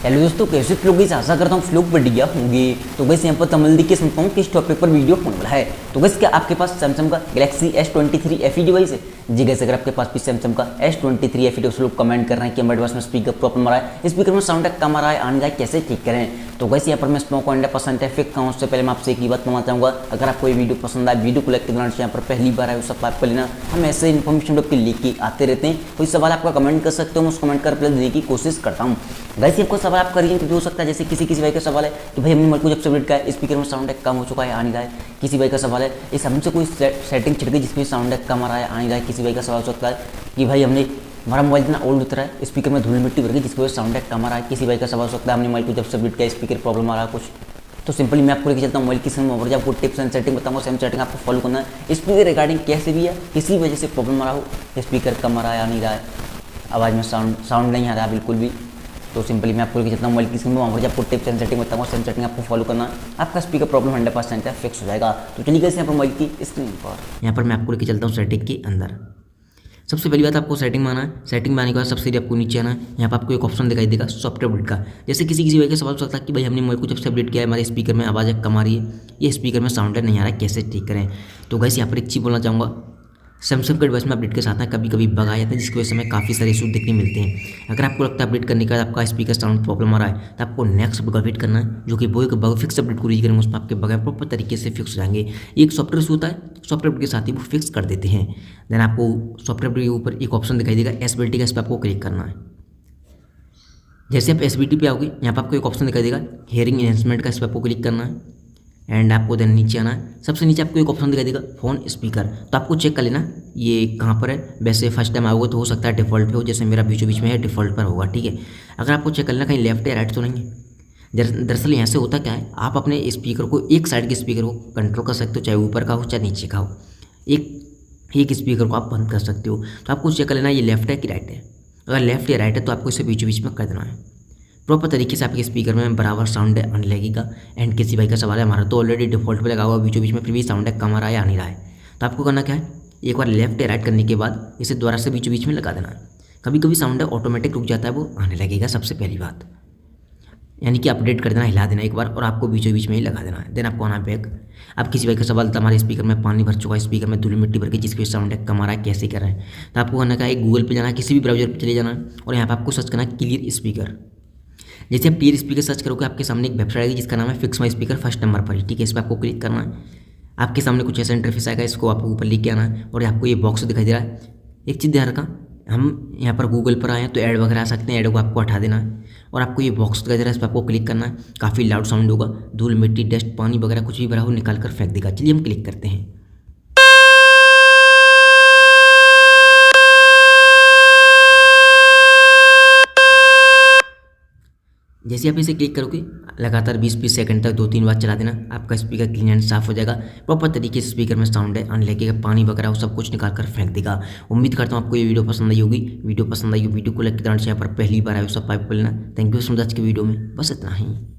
Hello दोस्तों, कैसे लोग गैस आशा करता हूँ लोग बढ़िया होंगे। तो गैस यहाँ पर तमिल देखिए सुनता हूँ किस टॉपिक पर वीडियो होने वाला है। तो गैस क्या आपके पास सैमसंग का गैलेक्सी S23 FE डिवाइस है? जी गैस अगर आपके पास भी सैमसंग का S23 FE डिवाइस, लोग कमेंट कर रहे हैं कि हमारे पास में स्पीकर प्रॉब्लम आ रहा है, स्पीकर में साउंड कम आ रहा है, आने जाए कैसे ठीक करें। तो गैस यहाँ पर मैं स्मोक 100% फिक का हूँ। उससे पहले मैं आपसे एक ही बात कहना चाहूँगा, अगर आपको ये वीडियो पसंद आए, वीडियो को लाइक करना, यहाँ पर पहली बार आए सब्सक्राइब कर लेना। हम ऐसे इन्फॉर्मेशन आपके लेके आते रहते हैं। कोई सवाल आपका कमेंट कर सकते हो, मैं उस कमेंट का रिप्लाई देने की कोशिश करता हूँ। वैसे आपको सवाल आप करिए तो हो सकता है, जैसे किसी भाई का सवाल है कि भाई हमने मोबाइल को जब से अपडेट किया है स्पीकर में साउंड कम हो चुका है, आ नहीं रहा है। किसी भाई का सवाल है इस हमसे कोई सेटिंग छिड़ गई जिसमें साउंड कम आ रहा है, आ नहीं रहा है। किसी भाई का सवाल हो सकता है कि भाई हमने हमारा मोबाइल इतना ओल्ड उतरा है, स्पीकर में धूल मिट्टी भर गई जिसकी वजह से साउंड कम आ रहा है। किसी भाई का सवाल हो सकता है हमने मोबाइल को जब से अपडेट किया स्पीकर प्रॉब्लम आ रहा है कुछ। तो सिंपली मैं आपको लेके चलता हूँ मोबाइल की स्क्रीन पर, आपको टिप्स एंड सेटिंग बताऊंगा। सेम सेटिंग आपको फॉलो करना है। स्पीकर रिगार्डिंग कैसे भी है, किसी वजह से प्रॉब्लम आ रहा हो, स्पीकर कम आ रहा है, आ नहीं रहा है, आवाज़ में साउंड नहीं आ रहा है बिल्कुल भी, तो सिंपली मैं आपको लेके चलता हूँ मोबाइल की स्क्रीन पर, वहाँ पर आपको टिप्स एंड सेटिंग बताऊंगा। सेम सेटिंग आपको फॉलो करना, आपका स्पीकर प्रॉब्लम 100% फिक्स हो जाएगा। तो चलिए यहाँ पर मोबाइल की स्क्रीन पर, यहाँ पर मैं आपको लेके चलता हूँ सेटिंग के अंदर। सबसे पहली बात आपको सेटिंग में आना है। सेटिंग में आने के बाद सबसे आपको नीचे आना है। यहाँ पर आपको एक ऑप्शन दिखाई देगा सॉफ्टवेयर अपडेट का। जैसे किसी वजह का सवाल सकता है कि भाई हमने मोबाइल को जब से अपडेट किया है हमारे स्पीकर में आवाज़ कम आ रही है, ये स्पीकर में साउंड नहीं आ रहा है, कैसे ठीक करें। तो गैस यहाँ पर एक चीज़ बोलना चाहूँगा, सैमसंग के डिवाइस में अपडेट के साथ ना कभी कभी बग आ जाते हैं, जिसकी वजह से हमें काफ़ी सारे इशू देखने मिलते हैं। अगर आपको लगता है अपडेट करने के बाद आपका स्पीकर साउंड प्रॉब्लम आ रहा है, तो आपको नेक्स्ट बग अपडेट करना है, जो कि वो एक बग फिक्स अपडेट को रीच करेंगे, उसमें आपके बग प्रॉपर तरीके से फिक्स हो जाएंगे। एक सॉफ्टवेयर इशू होता है, सॉफ्टवेयर अपडेट के साथ ही वो फिक्स कर देते हैं। देन आपको सॉफ्टवेयर अपडेट के ऊपर एक ऑप्शन दिखाई देगा एसबीटी का, इस पर आपको क्लिक करना है। जैसे आप एसबीटी पे आओगे, यहाँ पर आपको एक ऑप्शन दिखाई देगा हियरिंग एनहेंसमेंट का, इस पर आपको क्लिक करना है। एंड आपको देन नीचे आना है। सबसे नीचे आपको एक ऑप्शन दिखाई देगा फ़ोन स्पीकर, तो आपको चेक कर लेना ये कहाँ पर है। वैसे फर्स्ट टाइम आओगे तो हो सकता है डिफ़ॉल्ट पे हो, जैसे मेरा बीचों बीच में है, डिफ़ॉल्ट पर होगा, ठीक है। अगर आपको चेक कर लेना कहीं लेफ्ट या राइट तो नहीं है। दरअसल यहाँ से होता क्या है, आप अपने स्पीकर को एक साइड के स्पीकर को कंट्रोल कर सकते हो, चाहे ऊपर का हो चाहे नीचे का हो। एक स्पीकर को आप बंद कर सकते हो। तो आपको चेक कर लेना ये लेफ्ट है कि राइट है। अगर लेफ्ट या राइट है तो आपको इसे बीचों बीच में कर देना है। प्रॉपर तरीके से आपके स्पीकर में बराबर साउंड आने लगेगा। एंड किसी भाई का सवाल है हमारा तो ऑलरेडी डिफॉल्ट पे लगा हुआ बीचों बीच में, फिर भी साउंड कम आ रहा है, आ नहीं रहा है। तो आपको करना क्या है, एक बार लेफ्ट या राइट करने के बाद इसे दोबारा से बीचों बीच में लगा देना है। कभी कभी साउंड ऑटोमेटिक रुक जाता है, वो आने लगेगा सबसे पहली बात, यानी कि अपडेट कर देना, हिला देना एक बार और आपको बीचों बीच में ही लगा देना है। देन आपको आना बैक। अब किसी भाई का सवाल था हमारे स्पीकर में पानी भर चुका है, स्पीकर में धूल मिट्टी भर के, जिसकी साउंड कम आ रहा है, कैसे कर रहे हैं। तो आपको करना क्या है, गूगल पे जाना है, किसी भी ब्राउजर पर चले जाना है और यहाँ पर आपको सर्च करना है क्लियर स्पीकर। जैसे आप क्लियर स्पीकर सर्च करोगे आपके सामने एक वेबसाइट आएगी जिसका नाम है fix my speaker first number पर ही, ठीक है। इस पर आपको क्लिक करना है। आपके सामने कुछ ऐसा इंटरफेस आएगा, इसको आपको ऊपर लेके आना है और आपको ये बॉक्स दिखाई दे रहा है। एक चीज़ ध्यान रखना, हम यहाँ पर गूगल पर आए हैं तो ऐड वगैरह आ सकते हैं, ऐड को आपको हटा देना है और आपको ये बॉक्स दिखाई दे रहा है, इस पर आपको क्लिक करना है। काफ़ी लाउड साउंड होगा, धूल मिट्टी डस्ट पानी वगैरह कुछ भी भरा हो निकाल कर फेंक देगा। चलिए हम क्लिक करते हैं। जैसे आप इसे क्लिक करोगे लगातार 20-20 सेकंड तक 2-3 बार चला देना, आपका स्पीकर क्लीन एंड साफ हो जाएगा। प्रॉपर तरीके से स्पीकर में साउंड आने लगेगा, पानी वगैरह वो सब कुछ निकाल कर फेंक देगा। उम्मीद करता हूँ आपको ये वीडियो पसंद आई होगी। वीडियो पसंद आई हो वीडियो को लाइक करना, यहाँ पर पहली बार आए सब पाइप कर लेना। Thank you so much. आज की वीडियो में बस इतना ही।